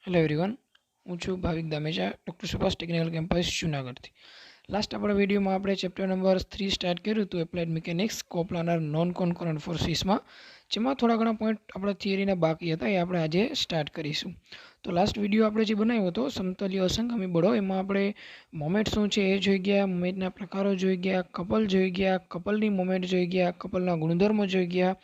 Hello everyone, હું છું Bhavik Dhamecha, doctor Subhash technical campus જુનાગઢથી. લાસ્ટ આપણા વિડીયોમાં આપણે ચેપ્ટર નંબર 3 સ્ટાર્ટ કર્યું હતું, applied mechanics coplanar non concurrent ફોર્સીસમાં, જેમાં થોડા ઘણા પોઈન્ટ આપણા થિયરીના બાકી હતા, એ આપણે આજે સ્ટાર્ટ કરીશું. તો લાસ્ટ વિડીયો આપણે જે બનાવ્યો હતો સમતલીય અસંગામી બળો, એમાં આપણે મોમેન્ટ શું છે એ જોઈ ગયા, મોમેન્ટના પ્રકારો જોઈ ગયા, કપલ જોઈ ગયા, કપલની મોમેન્ટ જોઈ ગયા, કપલના ગુણધર્મો જોઈ ગયા,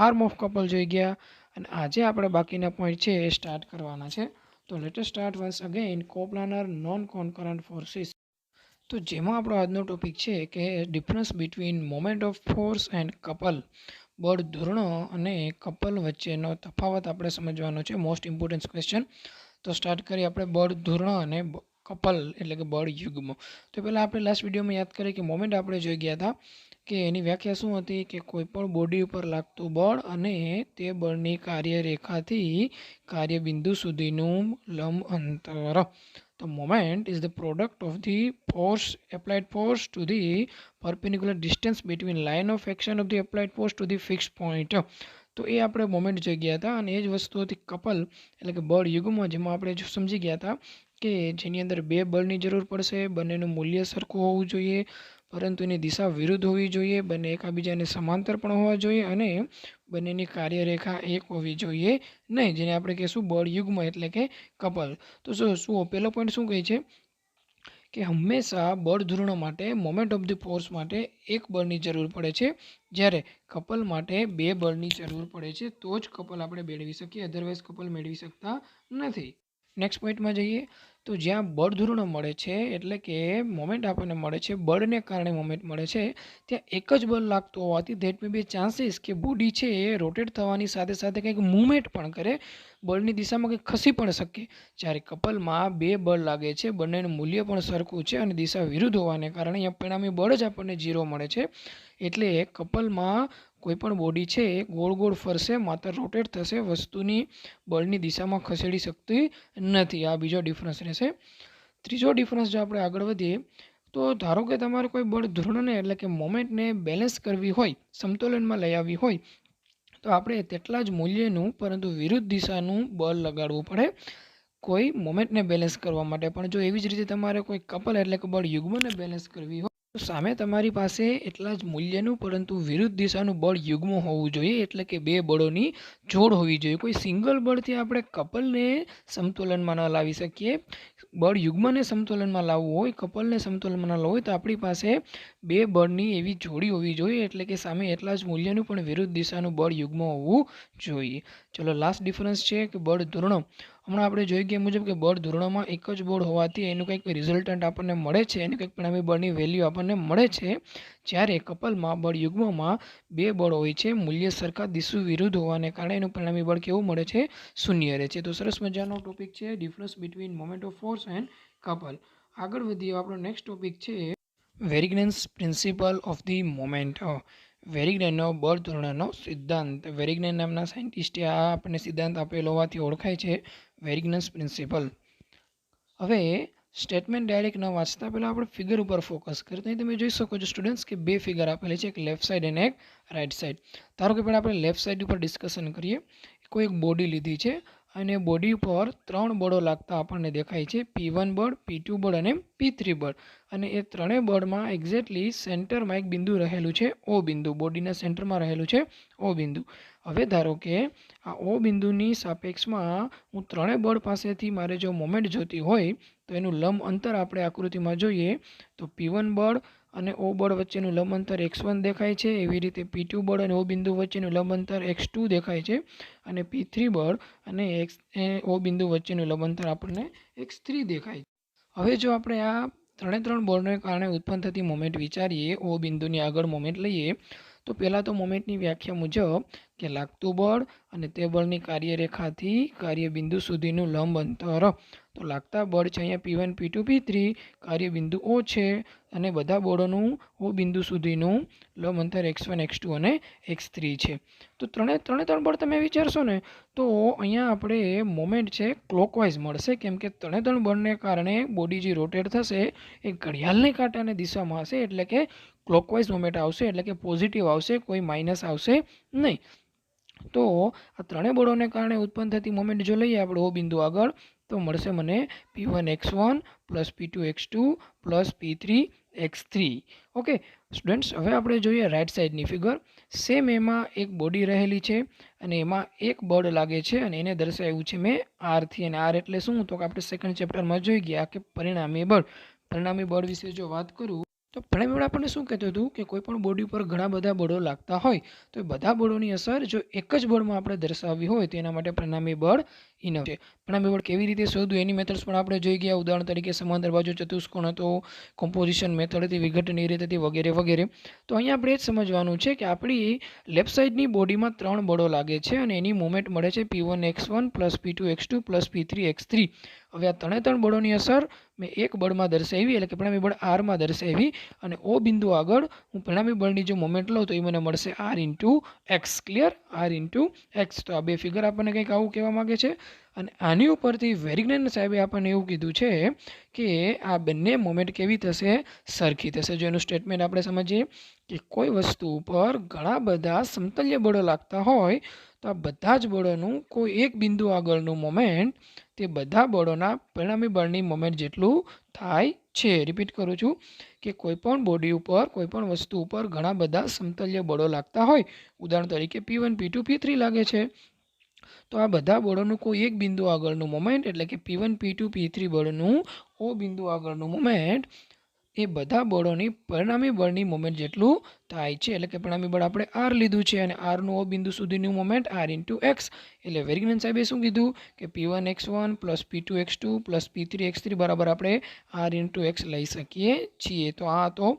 આર્મ ઓફ કપલ જોઈ ગયા, અને આજે આપણે બાકીના પોઈન્ટ છે એ સ્ટાર્ટ કરવાના છે. તો let us start once again coplanar non concurrent forces. તો જેમાં આપણો આજનો ટોપિક છે કે difference between moment of force and couple, બળ ધોરણો અને કપલ વચ્ચેનો તફાવત આપણે સમજવાનો છે. Most important question. તો સ્ટાર્ટ કરીએ આપણે બળ ધોરણો અને કપલ એટલે કે બળ યુગ્મ. તો પહેલાં આપણે લાસ્ટ વિડીયોમાં યાદ કરીએ કે મોમેન્ટ આપણે જોઈ ગયા હતા કે એની વ્યાખ્યા શું હતી કે કોઈ પણ બોડી ઉપર લાગતું બળ અને તે બળની કાર્યરેખાથી કાર્યબિંદુ સુધીનું લંબ અંતર. The moment is the product of the force, applied force to the perpendicular distance between line of action of the applied force to the fixed point. તો એ આપણે મોમેન્ટ જોઈ ગયા હતા, અને એ જ વસ્તુ હતી કપલ એટલે કે બળ યુગ્મ, જેમાં આપણે જો સમજી ગયા હતા કે જેની અંદર બે બળની જરૂર પડશે, બંનેનું મૂલ્ય સરખું હોવું જોઈએ, પરંતુ એની દિશા વિરુદ્ધ હોવી જોઈએ, બંને એકબીજાને સમાંતર પણ હોવા જોઈએ, અને બંનેની કાર્યરેખા એક હોવી જોઈએ નહીં, જેને આપણે કહીશું બળ યુગ્મ એટલે કે કપલ. તો શું પહેલો પોઈન્ટ શું કહે છે કે હંમેશા બળ ધોરણો માટે મોમેન્ટ ઓફ ધ ફોર્સ માટે એક બળની જરૂર પડે છે, જ્યારે કપલ માટે બે બળની જરૂર પડે છે, તો જ કપલ આપણે મેળવી શકીએ, અધરવાઇઝ કપલ મેળવી શકતા નથી. નેક્સ્ટ પોઈન્ટમાં જઈએ તો જ્યાં બળ ધોરણો મળે છે એટલે કે મોમેન્ટ આપણને મળે છે, બળને કારણે મોમેન્ટ મળે છે, ત્યાં એક જ બળ લાગતું હોવાથી ધેટ મે બી ચાન્સીસ કે બોડી છે એ રોટેટ થવાની સાથે સાથે કંઈક મૂવમેન્ટ પણ કરે, બળની દિશામાં કંઈક ખસી પણ શકે. જ્યારે કપલમાં બે બળ લાગે છે, બંનેનું મૂલ્ય પણ સરખું છે અને દિશા વિરુદ્ધ હોવાને કારણે અહીંયા પરિણામી બળ જ આપણને 0 મળે છે. એટલે કપલમાં કોઈ પણ બોડી છે એ ગોળ ગોળ ફરશે, માત્ર રોટેટ થશે, વસ્તુની બળની દિશામાં ખસેડી શકતી નથી. આ બીજો ડિફરન્સ રહેશે. ત્રીજો ડિફરન્સ જો આપણે આગળ વધીએ તો ધારો કે તમારે કોઈ બળ ધોરણને એટલે કે મોમેન્ટને બેલેન્સ કરવી હોય, સમતોલનમાં લઈ આવવી હોય, તો આપણે તેટલા જ મૂલ્યનું પરંતુ વિરુદ્ધ દિશાનું બળ લગાડવું પડે કોઈ મોમેન્ટને બેલેન્સ કરવા માટે. પણ જો એવી જ રીતે તમારે કોઈ કપલ એટલે કે બળ યુગ્મને બેલેન્સ કરવી હોય તો સામે તમારી પાસે એટલા જ મૂલ્યનું પરંતુ વિરુદ્ધ દિશાનું બળ યુગ્મ હોવું જોઈએ, એટલે કે બે બળોની જોડ હોવી જોઈએ. કોઈ સિંગલ બળથી આપણે કપલને સમતોલનમાં ન લાવી શકીએ. બળ યુગ્મને સમતોલનમાં લાવવું હોય, કપલને સમતોલનમાં ન લાવવું હોય, તો આપણી પાસે બે બળની એવી જોડી હોવી જોઈએ, એટલે કે સામે એટલા જ મૂલ્યનું પણ વિરુદ્ધ દિશાનું બળ યુગ્મ હોવું જોઈએ. ચલો લાસ્ટ ડિફરન્સ છે કે બળ ધોરણો. હમણાં આપણે જોઈ ગયા મુજબ કે બળ ધોરણોમાં એક જ બળ હોવાથી એનું કંઈક રિઝલ્ટન્ટ આપણને મળે છે, એનું કંઈક પરિણામી બળની વેલ્યુ આપણને મળે છે, જ્યારે કપલમાં બળ યુગ્મમાં બે બળ હોય છે, મૂલ્ય સરખા દિશુ વિરુદ્ધ હોવાને કારણે એનું પરિણામી બળ કેવું મળે છે? શૂન્ય રહે છે. તો સરસ મજાનો ટોપિક છે difference between moment of force and couple. આગળ વધીએ, આપણો નેક્સ્ટ ટોપિક છે વેરિગ્નેન્સ પ્રિન્સિપલ ઓફ ધી મોમેન્ટ. વેરિગ્નેનનો બળ ધોરણનો સિદ્ધાંત. વેરિગ્નેન નામના સાયન્ટિસ્ટે આ આપણને સિદ્ધાંત આપેલો હોવાથી ઓળખાય છે વેરિગ્નેન્સ પ્રિન્સિપલ. હવે સ્ટેટમેન્ટ ડાયરેક્ટ ન વાંચતા પહેલાં આપણે ફિગર ઉપર ફોકસ કરીએ. અહીં તમે જોઈ શકો છો સ્ટુડન્ટ્સ કે બે ફિગર આપેલી છે, એક લેફ્ટ સાઈડ અને એક રાઈટ સાઈડ. ધારો કે પહેલાં આપણે લેફ્ટ સાઈડ ઉપર ડિસ્કશન કરીએ. કોઈ એક બોડી લીધી છે અને બોડી ઉપર 3 બળો લાગતા આપણને દેખાય છે, P1 બળ, P2 બળ અને P3 બળ. અને એ ત્રણેય બળમાં એક્ઝેક્ટલી સેન્ટરમાં એક બિંદુ રહેલું છે, O બિંદુ. બોડીના સેન્ટરમાં રહેલું છે O બિંદુ. હવે ધારો કે આ O બિંદુની સાપેક્ષમાં હું ત્રણેય બળ પાસેથી મારે જો મોમેન્ટ જોતી હોય તો એનું લંબ અંતર આપણે આકૃતિમાં જોઈએ તો P1 બળ અને O બળ વચ્ચેનું લંબ અંતર x1 દેખાય છે, એવી રીતે P2 બળ અને O બિંદુ વચ્ચેનું લંબ અંતર x2 દેખાય છે, અને P3 બળ અને O બિંદુ વચ્ચેનું લંબ અંતર આપણને x3 દેખાય છે. હવે જો આપણે આ ત્રણ બળને કારણે ઉત્પન્ન થતી મોમેન્ટ વિચારીએ, O બિંદુની આગળ મોમેન્ટ લઈએ, તો પહેલાં તો મોમેન્ટની વ્યાખ્યા મુજબ કે લાગતું બળ અને તે બળની કાર્યરેખાથી કાર્યબિંદુ સુધીનું લંબ અંતર. તો લાગતા બળ છે અહીંયા P1, P2, P3, કાર્યબિંદુ O છે, અને બધા બળોનું O બિંદુ સુધીનું લંબ અંતર x1, x2 અને x3 છે. તો ત્રણ બળ તમે વિચારશો ને તો અહીંયા આપણે મોમેન્ટ છે ક્લોકવાઇઝ મળશે, કેમ કે ત્રણ બળને કારણે બોડી જે રોટેટ થશે એ ઘડિયાળની કાંટાની દિશામાં હશે, એટલે કે ક્લોકવાઇઝ મોમેન્ટ આવશે, એટલે કે પોઝિટિવ આવશે, કોઈ માઇનસ આવશે નહીં. તો આ ત્રણેય બળોને કારણે ઉત્પન્ન થતી મોમેન્ટ જો લઈએ આપણે O બિંદુ આગળ, તો મળશે મને P1x1 plus P2x2 plus P3x3. Okay students, હવે આપણે જોઈએ રાઇટ સાઈડની ફિગર. સેમ એમાં એક બોડી રહેલી છે અને એમાં એક બળ લાગે છે અને એને દર્શાવ્યું છે મેં આરથી. અને આર એટલે શું? તો આપણે સેકન્ડ ચેપ્ટરમાં જોઈ ગયા કે પરિણામી બળ. પરિણામી બળ વિશે જો વાત કરું તો પરિણામી બળ આપણને શું કહેતું હતું કે કોઈ પણ બોડી ઉપર ઘણા બધા બળો લાગતા હોય તો એ બધા બળોની અસર જો એક જ બળમાં આપણે દર્શાવવી હોય તો એના માટે પરિણામી બળ ઇનફ છે. પરિણામી બળ કેવી રીતે શોધવું એની મેથડ્સ પણ આપણે જોઈ ગયા. ઉદાહરણ તરીકે સમાંતર બાજુ ચતુષ્કોણ હતો, કોમ્પોઝિશન મેથડ હતી, વિઘટનની રીત હતી, વગેરે વગેરે. તો અહીંયા આપણે એ જ સમજવાનું છે કે આપણી લેફ્ટ સાઈડની બોડીમાં 3 બળો લાગે છે અને એની મુવમેન્ટ મળે છે P1x1 plus P2x2 plus P3x3. હવે આ 3 બળોની અસર મેં એક બળમાં દર્શાવી એટલે કે પરિણામી બળ આરમાં દર્શાવી અને ઓ બિંદુ આગળ હું પરિણામી બળની જો મોમેન્ટ લઉં તો એ મને મળશે R into x. Clear? R into x. તો આ બે ફિગર આપણને કંઈક આવું કહેવા માગે છે. અને આની ઉપરથી વેરિગ્નેન સાહેબે આપણને એવું કીધું છે કે આ બંને મોમેન્ટ કેવી થશે? સરખી થશે. જો એનું સ્ટેટમેન્ટ આપણે સમજીએ કે કોઈ વસ્તુ ઉપર ઘણા બધા સમતલ્ય બળો લાગતા હોય તો આ બધા જ બળોનું કોઈ એક બિંદુ આગળનું મોમેન્ટ તે બધા બળોના પરિણામી બળની મોમેન્ટ જેટલું થાય છે. રિપીટ કરું છું કે કોઈપણ બોડી ઉપર કોઈપણ વસ્તુ ઉપર ઘણા બધા સમતલ્ય બળો લાગતા હોય. ઉદાહરણ તરીકે P1, P2, P3 લાગે છે તો આ બધા બળોનું કોઈ એક બિંદુ આગળનું મોમેન્ટ એટલે કે P1, P2, P3 બળનું ઓ બિંદુ આગળનું મોમેન્ટ એ બધા બળોની પરિણામી બળની મોમેન્ટ જેટલું થાય છે. એટલે કે પરિણામી બળ આપણે આર લીધું છે અને આરનું ઓ બિંદુ સુધીનું મોમેન્ટ આર ઇન્ટુ એક્સ. એટલે વેરિગ્નેન સાહેબે શું કીધું કે P1x1 plus P2x2 plus P3x3 બરાબર આપણે આર ઇન્ટુ એક્સ લઈ શકીએ છીએ. તો આ તો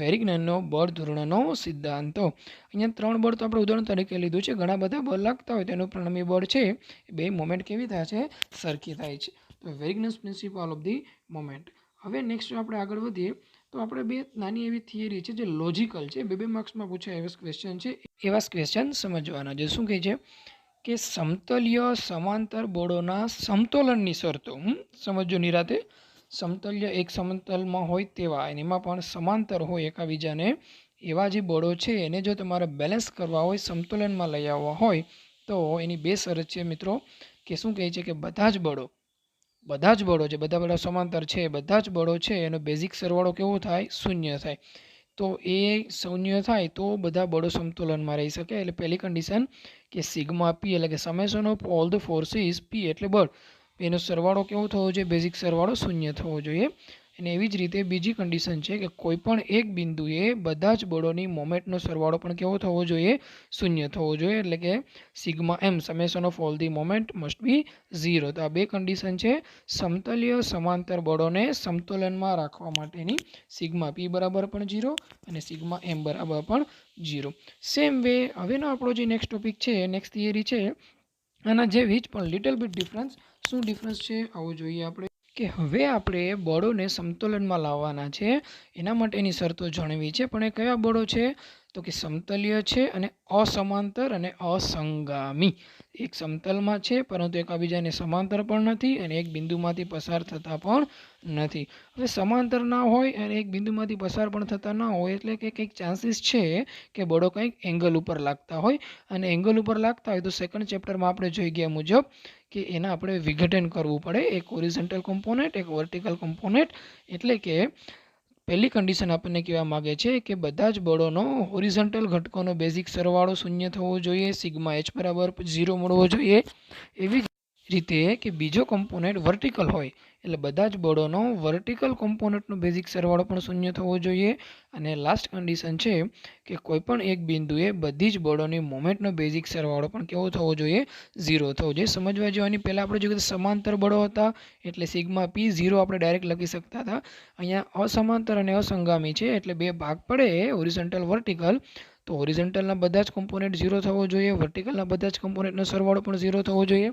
વેરિગ્નેનનો બળ ધોરણનો સિદ્ધાંત. અહીંયા 3 બળ તો આપણે ઉદાહરણ તરીકે લીધું છે. ઘણા બધા બળ લાગતા હોય તેનું પરિણામી બળ છે બે મોમેન્ટ કેવી થાય છે? સરખી થાય છે. તો વેરિગ્નેન્સ પ્રિન્સિપલ ઓફ ધી મોમેન્ટ. હવે નેક્સ્ટ આપણે આગળ વધીએ તો આપણે બે નાની એવી થિયરી છે જે લોજિકલ છે, બે માર્ક્સમાં પૂછાય એવા ક્વેશ્ચન છે. એવા ક્વેશ્ચન સમજવાના છે. શું કહે છે કે સમતલ્ય સમાંતર બળોના સમતોલનની શરતો. સમજો નિરાતે. સમતલ્ય એક સમતલમાં હોય તેવા અને એમાં પણ સમાંતર હોય એકાબીજાને એવા જે બળો છે એને જો તમારે બેલેન્સ કરવા હોય, સમતોલનમાં લઈ આવવા હોય તો એની બે શરત છે મિત્રો. કે શું કહે છે કે બધા જ બળો છે, બધા બળો સમાંતર છે, બધા જ બળો છે એનો બેઝિક સરવાળો કેવો થાય? 0 થાય. તો એ 0 થાય તો બધા બળો સમતોલનમાં રહી શકે. એટલે પહેલી કન્ડિશન કે સિગ્મા P એટલે કે summation of all the forces P એટલે બળ, એનો સરવાળો કેવો થવો જોઈએ? બેઝિક સરવાળો 0 થવો જોઈએ. અને એવી જ રીતે બીજી કન્ડિશન છે કે કોઈ પણ એક બિંદુએ બધા જ બળોની મોમેન્ટનો સરવાળો પણ કેવો થવો જોઈએ? 0 થવો જોઈએ. એટલે કે sigma M summation of all the moment must be 0. તો આ બે કન્ડિશન છે સમતલ્ય સમાંતર બળોને સમતોલનમાં રાખવા માટેની. સિગ્મા P બરાબર પણ 0 અને સિગ્મા M બરાબર પણ 0. સેમ વે હવેનો આપણો જે નેક્સ્ટ ટોપિક છે, નેક્સ્ટ થિયરી છે આના જેવી જ પણ લિટલ બિટ ડિફરન્સ. શું ડિફરન્સ છે આવું જોઈએ આપણે કે હવે આપણે બળોને સમતોલનમાં લાવવાના છે. એના માટેની શરતો જાણવી છે. પણ એ કયા બળો છે? તો કે સમતલ્ય છે અને અસમાંતર અને અસંગામી. એક સમતલમાં છે પરંતુ એકબીજાને સમાંતર પણ નથી અને એક બિંદુમાંથી પસાર થતા પણ નથી. હવે સમાંતર ના હોય અને એક બિંદુમાંથી પસાર પણ થતા ના હોય એટલે કે કંઈક ચાન્સીસ છે કે બળો કંઈક એંગલ ઉપર લાગતા હોય. અને એંગલ ઉપર લાગતા હોય તો સેકન્ડ ચેપ્ટરમાં આપણે જોઈ ગયા મુજબ કે એના આપણે વિઘટન કરવું પડે. એક હોરિઝોન્ટલ કોમ્પોનેન્ટ, એક વર્ટિકલ કોમ્પોનેન્ટ. એટલે કે પહેલી કન્ડિશન આપણને કહેવા માગે છે કે બધા જ બળોનો હોરિઝોન્ટલ ઘટકોનો બેઝિક સરવાળો 0 થવો જોઈએ, સિગ્મા H બરાબર 0 મળવો જોઈએ. એવી જ રીતે કે બીજો કોમ્પોનેન્ટ વર્ટિકલ હોય એટલે બધા જ બળોનો વર્ટિકલ કોમ્પોનેન્ટનો બેઝિક સરવાળો પણ 0 થવો જોઈએ. અને લાસ્ટ કન્ડિશન છે કે કોઈપણ એક બિંદુએ બધી જ બળોની મોમેન્ટનો બેઝિક સરવાળો પણ કેવો થવો જોઈએ? 0 થવો જોઈએ. સમજવા જેવાની પહેલાં આપણે જોયું કે સમાંતર બળો હતા એટલે સિગ્મા P 0 આપણે ડાયરેક્ટ લખી શકતા હતા. અહીંયા અસમાંતર અને અસંગામી છે એટલે બે ભાગ પડે હોરિઝોન્ટલ વર્ટિકલ. તો હોરિઝોન્ટલના બધા જ કોમ્પોનેન્ટ 0 થવો જોઈએ, વર્ટિકલના બધા જ કોમ્પોનેન્ટનો સરવાળો પણ 0 થવો જોઈએ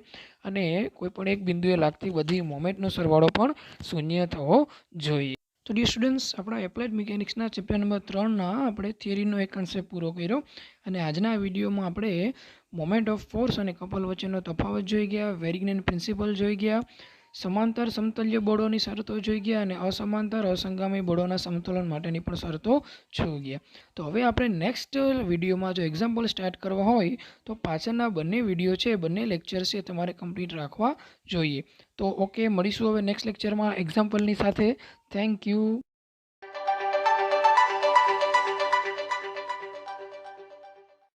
અને કોઈપણ એક બિંદુએ લાગતી બધી મોમેન્ટનો સરવાળો પણ 0 થવો જોઈએ. તો ડિયર સ્ટુડન્ટ્સ, આપણા એપ્લાઇડ મિકેનિક્સના ચેપ્ટર નંબર 3ના આપણે થિયરીનો એક કન્સેપ્ટ પૂરો કર્યો અને આજના વિડીયોમાં આપણે મોમેન્ટ ઓફ ફોર્સ અને કપલ વચ્ચેનો તફાવત જોઈ ગયા, વેરિગ્નેન પ્રિન્સિપલ જોઈ ગયા, સમાંતર સમતલ્ય બળોની શરતો જોઈ ગયા અને અસમાંતર અસંગામી બળોના સમતુલન માટેની પણ શરતો જોઈ ગયા. તો હવે આપણે નેક્સ્ટ વિડીયોમાં જો એક્ઝામ્પલ સ્ટાર્ટ કરવા હોય તો પાછળના બંને વિડીયો છે, બંને લેક્ચર છે તમારે કમ્પ્લીટ રાખવા જોઈએ. તો ઓકે, મળીશું હવે નેક્સ્ટ લેક્ચરમાં એક્ઝામ્પલની સાથે. Thank you.